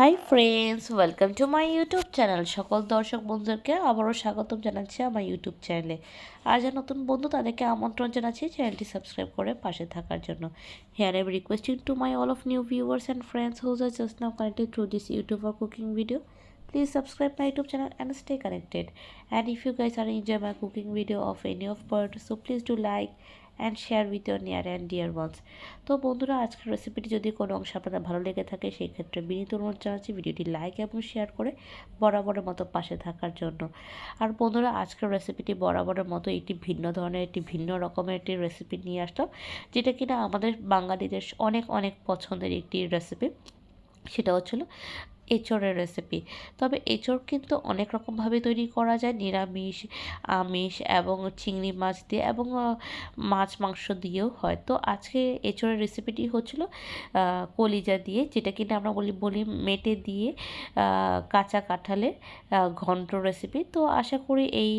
Hi friends, welcome to my YouTube channel. সকল দর্শক বন্ধুদেরকে আবারও স্বাগতম জানাচ্ছি আমার ইউটিউব চ্যানেলে। আর যারা নতুন বন্ধু তাদেরকে আমন্ত্রণ জানাচ্ছি চ্যানেলটি সাবস্ক্রাইব করে পাশে থাকার জন্য। Here I am requesting to my all of new viewers and friends whose are just now connected through this YouTube or cooking video. Please subscribe my YouTube channel and stay connected. And if you guys are enjoy my cooking video of any of part, so please do like and share with your near and dear ones. তো বন্ধুরা, আজকের রেসিপিটি যদি কোনো অংশ আপনাদের ভালো লেগে থাকে সেই ক্ষেত্রে বিনীত অনুরোধ জানাচ্ছি ভিডিওটি লাইক এবং শেয়ার করে বরাবরের মতো পাশে থাকার জন্য। আর বন্ধুরা, আজকের রেসিপিটি বরাবরের মতো একটি ভিন্ন ধরনের একটি ভিন্ন রকমের একটি রেসিপি নিয়ে আসলাম, যেটা কিনা আমাদের বাঙালিদের অনেক অনেক পছন্দের একটি রেসিপি। সেটা হচ্ছিল এঁচোড়ের রেসিপি। তবে এঁচোড় কিন্তু অনেক রকমভাবে তৈরি করা যায়, নিরামিষ, আমিষ এবং চিংড়ি মাছ দিয়ে এবং মাছ মাংস দিয়েও হয়। তো আজকে এঁচোড়ের রেসিপিটি হচ্ছিল কলিজা দিয়ে, যেটা কিনা আমরা বলি মেটে দিয়ে কাঁচা কাঁঠালের ঘন্ট রেসিপি। তো আশা করি এই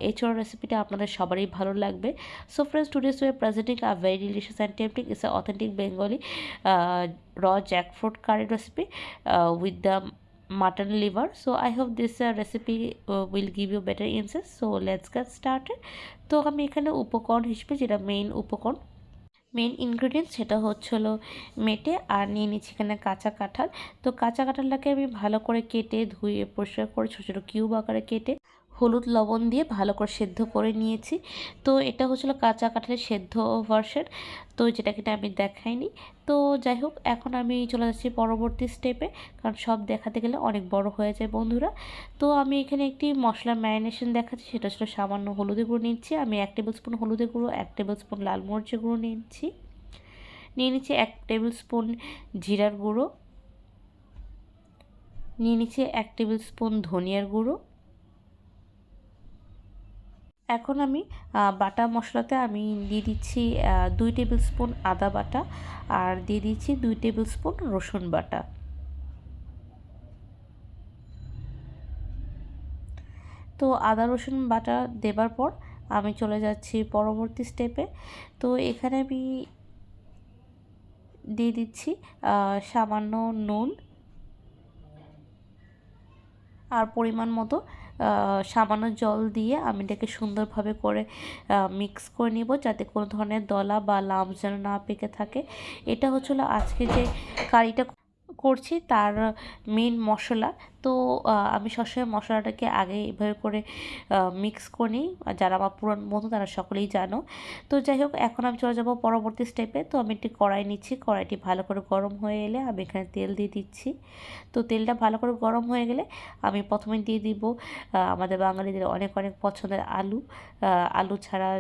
এঁচোড়ের রেসিপিটা আপনাদের সবারই ভালো লাগবে। So friends, today's way presenting a very delicious and tempting is authentic Bengali raw jackfruit curry recipe with the mutton liver. So I hope this recipe will give you better insights. So let's get started. তো আমি এখানে উপকরণ হিসেবে যেটা main ingredients সেটা হচ্ছিলো মেটে, আর নিয়ে নিচ্ছি এখানে কাঁচা কাঁঠাল। তো কাঁচা কাঁঠালটাকে আমি ভালো করে কেটে ধুয়ে পরিষ্কার করে ছোটো ছোটো কিউব আকারে কেটে হলুদ লবণ দিয়ে ভালো করে সেদ্ধ করে নিয়েছি। তো এটা হচ্ছিলো কাঁচা কাঁঠালের সেদ্ধ ভার্সন, তো যেটা কিনা আমি দেখাইনি। তো যাই হোক, এখন আমি চলে যাচ্ছি পরবর্তী স্টেপে, কারণ সব দেখাতে গেলে অনেক বড় হয়ে যায় বন্ধুরা। তো আমি এখানে একটি মশলা ম্যারিনেশন দেখাচ্ছি, সেটা ছিল সামান্য হলুদের গুঁড়ো নিচ্ছি আমি 1 টেবিল স্পুন হলুদের গুঁড়ো, 1 টেবিল স্পুন লাল মরিচের গুঁড়ো নিয়ে নিচ্ছি 1 টেবিল স্পুন জিরার গুঁড়ো, নিয়ে নিচ্ছি 1 টেবিল স্পুন ধনিয়ার গুঁড়ো। এখন আমি বাটা মশলাতে আমি দিয়ে দিচ্ছি 2 টেবিল স্পুন আদা বাটা, আর দিয়ে দিচ্ছি 2 টেবিল স্পুন রসুন বাটা। তো আদা রসুন বাটা দেবার পর আমি চলে যাচ্ছি পরবর্তী স্টেপে। তো এখানে আমি দিয়ে দিচ্ছি সামান্য নুন আর পরিমাণ মতো সামান্য জল দিয়ে আমি এটাকে সুন্দরভাবে করে মিক্স করে নিব, যাতে কোনো ধরনের দলা বা লাম্পস যেন না পেকে থাকে। এটা হচ্ছিল আজকে যে কারিটা করছি তার মেন মশলা। তো আমি সবসময় মশলাটাকে আগে এভাবে করে মিক্স করে নিই, যারা আমার পুরান বন্ধু তারা সকলেই জানো। তো যাই হোক, এখন আমি চলে যাব পরবর্তী স্টেপে। তো আমি একটি কড়াই নিচ্ছি, কড়াইটি ভালো করে গরম হয়ে এলে আমি এখানে তেল দিয়ে দিচ্ছি। তো তেলটা ভালো করে গরম হয়ে গেলে আমি প্রথমে দিয়ে দিব আমাদের বাঙালিদের অনেক অনেক পছন্দের আলু। আলু ছাড়া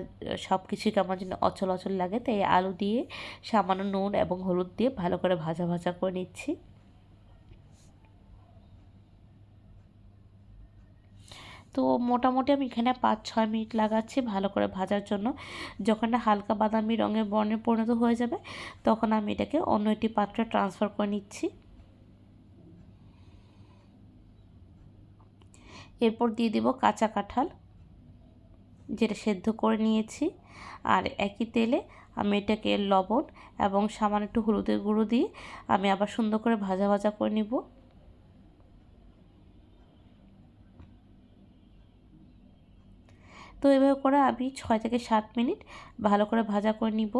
সব কিছুই কেমন যেন অচল অচল লাগে, তাই আলু দিয়ে সামান্য নুন এবং হলুদ দিয়ে ভালো করে ভাজা ভাজা করে নিচ্ছি। তো মোটামুটি আমি এখানে 5-6 মিনিট লাগাচ্ছি ভালো করে ভাজার জন্য। যখন এটা হালকা বাদামি রঙের বর্ণে পরিণত হয়ে যাবে তখন আমি এটাকে অন্য একটি পাত্রে ট্রান্সফার করে নিচ্ছি। এরপর দিয়ে দিব কাঁচা কাঁঠাল, যেটা সেদ্ধ করে নিয়েছি, আর একই তেলে আমি এটাকে লবণ এবং সামান্য একটু হলুদের গুঁড়ো দিয়ে আমি আবার সুন্দর করে ভাজা ভাজা করে নিব। তো এভাবে করে আমি 6 থেকে 7 মিনিট ভালো করে ভাজা করে নিব।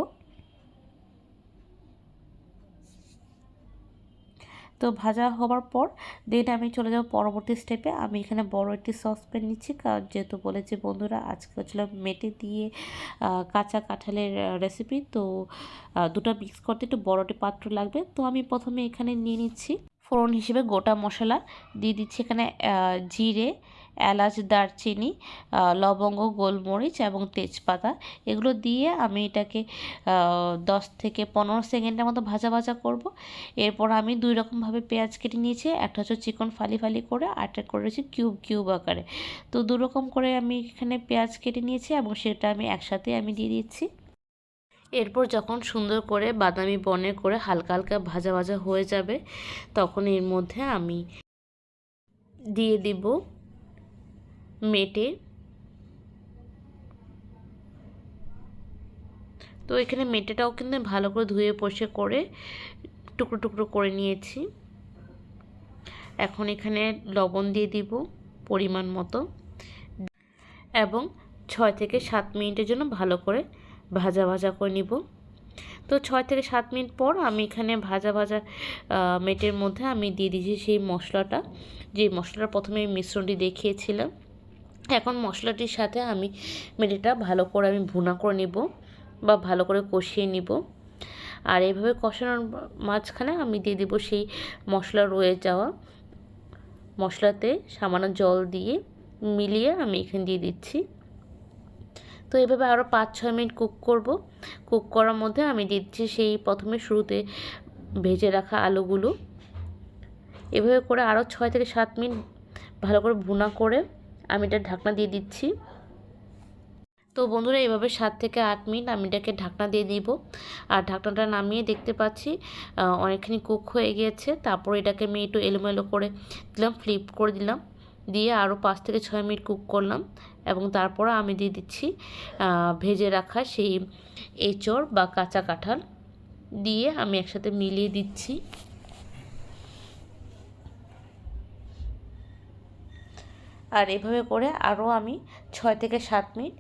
তো ভাজা হওয়ার পর দেন আমি চলে যাব পরবর্তী স্টেপে। আমি এখানে বড় একটি সসপ্যান নিচ্ছি, কারণ যেহেতু বলেছি বন্ধুরা আজকে হচ্ছিল মেটে দিয়ে কাঁচা কাঁঠালের রেসিপি। তো দুটো মিক্স করতে একটু বড় একটি পাত্র লাগবে। তো আমি প্রথমে এখানে নিয়ে নিচ্ছি ফোড়ন হিসেবে গোটা মশলা, দিয়ে দিচ্ছি এখানে জিরে, এলাচ, দারচিনি, লবঙ্গ, গোলমরিচ এবং তেজপাতা। এগুলো দিয়ে আমি এটাকে 10 থেকে 15 সেকেন্ডের মতো ভাজা ভাজা করব। এরপর আমি 2 রকমভাবে পেঁয়াজ কেটে নিয়েছি, একটা হচ্ছে চিকন ফালি ফালি করে, আরটা করেছি কিউব কিউব আকারে। তো 2 রকম করে আমি এখানে পেঁয়াজ কেটে নিয়েছি এবং সেটা আমি একসাথে আমি দিয়ে দিচ্ছি। এরপর যখন সুন্দর করে বাদামি বর্ণের করে হালকা হালকা ভাজা ভাজা হয়ে যাবে তখন এর মধ্যে আমি দিয়ে দিব মেটে। তো এখানে মেটেটাও কিন্তু ভালো করে ধুয়ে পরিষ্কার করে টুকরো টুকরো করে নিয়েছি। এখন এখানে লবণ দিয়ে দিব পরিমাণ মতো এবং 6 থেকে 7 মিনিটের জন্য ভালো করে ভাজা করে নিব। তো 6 থেকে 7 মিনিট পর আমি এখানে ভাজা মেটের মধ্যে আমি দিয়ে দিয়েছি সেই মশলাটা, যে মশলাটা প্রথমে আমি মিশ্রণটি দেখিয়েছিলাম। এখন মশলাটির সাথে আমি মেটেটা ভালো করে আমি ভুনা করে নিব বা ভালো করে কষিয়ে নিব। আর এইভাবে কষানোর মাঝখানে আমি দিয়ে দিব সেই মশলা রয়ে যাওয়া, মশলাতে সামান্য জল দিয়ে মিলিয়ে আমি এখানে দিয়ে দিচ্ছি। তো এভাবে আরও 5-6 মিনিট কুক করার মধ্যে আমি দিচ্ছি সেই প্রথমে শুরুতে ভেজে রাখা আলুগুলো। এভাবে করে আরও 6 থেকে 7 মিনিট ভালো করে ভুনা করে আমি এটা ঢাকনা দিয়ে দিচ্ছি। তো বন্ধুরা এইভাবে 7 থেকে 8 মিনিট আমি এটাকে ঢাকনা দিয়ে দিব। আর ঢাকনাটা নামিয়ে দেখতে পাচ্ছি অনেকখানি কুক হয়ে গিয়েছে। তারপর এটাকে আমি একটু এলোমেলো করে দিলাম, ফ্লিপ করে দিলাম, দিয়ে আরও 5 থেকে 6 মিনিট কুক করলাম এবং তারপর আমি দিয়ে দিচ্ছি ভেজে রাখা সেই এঁচড় বা কাঁচা কাঁঠাল দিয়ে আমি একসাথে মিলিয়ে দিচ্ছি। আর এভাবে করে আরও আমি 6 থেকে 7 মিনিট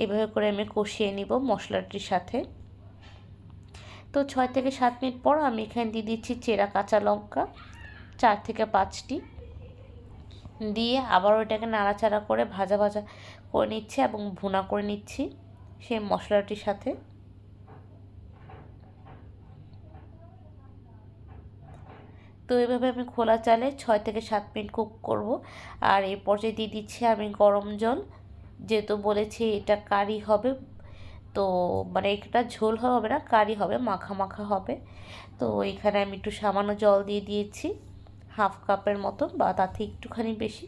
এভাবে করে আমি কষিয়ে নিব মশলাটির সাথে। তো 6 থেকে 7 মিনিট পর আমি এখানে দিয়ে দিচ্ছি চেরা কাঁচা লঙ্কা 4 থেকে 5টি, দিয়ে আবারও এটাকে নাড়াচাড়া করে ভাজা করে নিচ্ছি এবং ভুনা করে নিচ্ছি সেই মশলাটির সাথে। তো এভাবে আমি খোলা চালে 6 থেকে 7 মিনিট কুক করব। আর এই পর্যায়ে দিয়ে দিচ্ছি আমি গরম জল, যেহেতু বলেছি এটা কারি হবে, তো মানে এটা ঝোল হবে না, কারি হবে, মাখা হবে। তো এখানে আমি একটু সামান্য জল দিয়ে দিয়েছি, হাফ কাপের মতো বা তার থেকে একটুখানি বেশি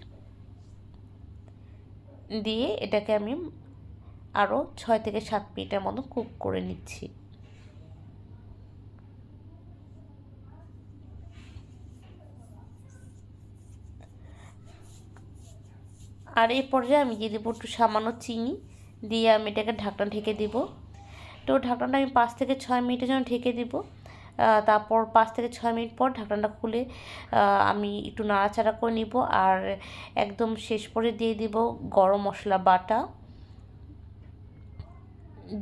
দিয়ে এটাকে আমি আরও 6 থেকে 7 মিনিটের মতো কুক করে নিচ্ছি। আর এই পর্যায়ে আমি দিয়ে দেবো একটু সামান্য চিনি, দিয়ে আমি এটাকে ঢাকনা ঢেকে দিব। তো ঢাকনাটা আমি 5 থেকে 6 মিনিটের জন্য ঢেকে দিব। তারপর 5 থেকে 6 মিনিট পর ঢাকনাটা খুলে আমি একটু নাড়াচাড়া করে নিব। আর একদম শেষ পরে দিয়ে দিব গরম মশলা বাটা,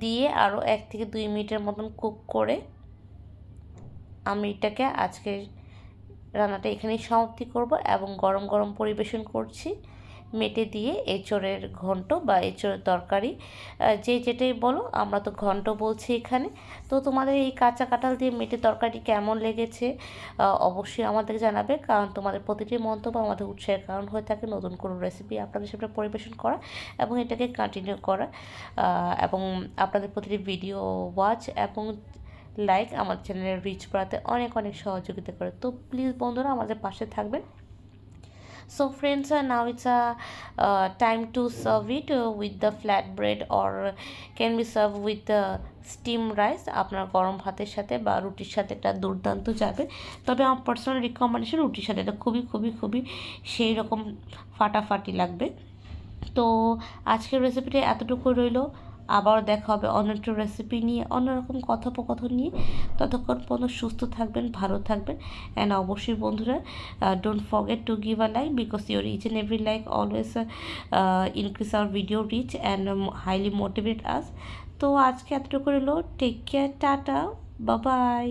দিয়ে আরও 1 থেকে 2 মিনিটের মতন কুক করে আমি এটাকে আজকের রান্নাটা এখানেই সমাপ্তি করব এবং গরম পরিবেশন করছি মেটে দিয়ে এঁচড়ের ঘন্ট বা এঁচড়ের তরকারি, যে যেটাই বলো, আমরা তো ঘন্ট বলছি এখানে। তো তোমাদের এই কাঁচা কাঁঠাল দিয়ে মেটে তরকারি কেমন লেগেছে অবশ্যই আমাদের জানাবে, কারণ তোমাদের প্রতিটি মন্তব্য আমাদের উৎসাহের কারণ হয়ে থাকে নতুন কোনো রেসিপি আপনাদের সামনে পরিবেশন করা এবং এটাকে কন্টিনিউ করা, এবং আপনাদের প্রতিটি ভিডিও ওয়াচ এবং লাইক আমার চ্যানেলের রিচ বাড়াতে অনেক সহযোগিতা করে। তো প্লিজ বন্ধুরা আমাদের পাশে থাকবেন। So friends, now it's time to serve it with the flat bread or can be served with the steam rice. আপনার গরম ভাতের সাথে বা রুটির সাথে এটা দুর্দান্ত যাবে। তবে আমার পার্সোনাল রিকমেন্ডেশন রুটির সাথে এটা খুবই সেই রকম ফাটাফাটি লাগবে। তো আজকের রেসিপিটা এতটুকু রইল। আবার দেখা হবে অন্য একটা রেসিপি নিয়ে, অন্যরকম কথোপকথন নিয়ে। ততক্ষণ পর্যন্ত সুস্থ থাকবেন, ভালো থাকবেন। অ্যান্ড অবশ্যই বন্ধুরা don't forget to give a like because your each and every like always increase our video reach and highly motivate us. তো আজকে এতটুকু রইল। Take care, tata, bye by.